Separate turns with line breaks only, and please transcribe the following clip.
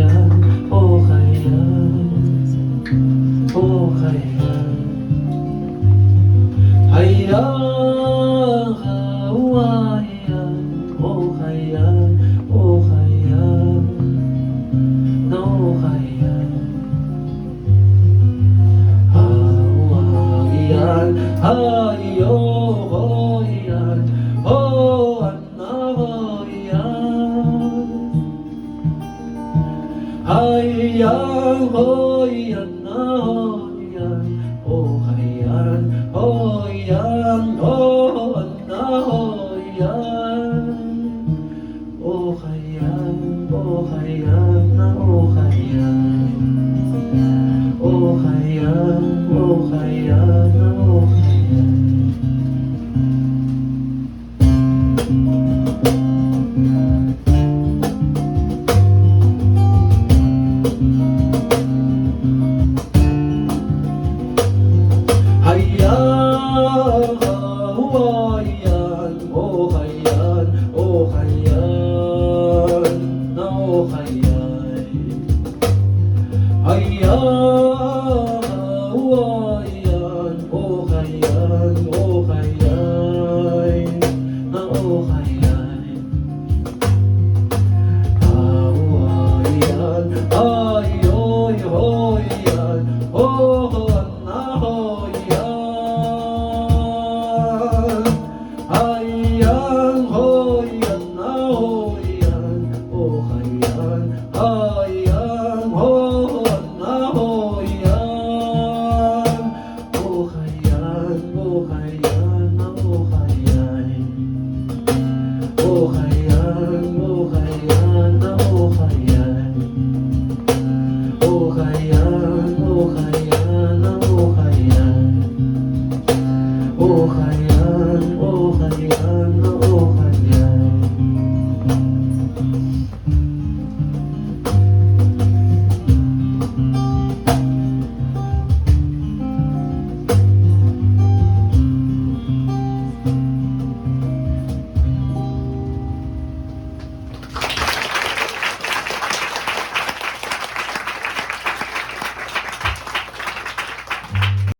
kayan, oh kayan, oh kayan. Hayang kawayan, oh kayan, oh kayan, oh kayan. Hawayan, hayo ko yan, oh anak yan. Hayang ko yan, oh yan, oh kayan, oh yan, oh anak yan. Oh kayan, oh kayan, oh kayan. Oh kayan, oh kayan, oh kayan. Hayang kawayan, oh kayan, oh kayan, oh kayan. Hayang kawayan, oh kayan, oh kayan, oh kayan. Hawayan,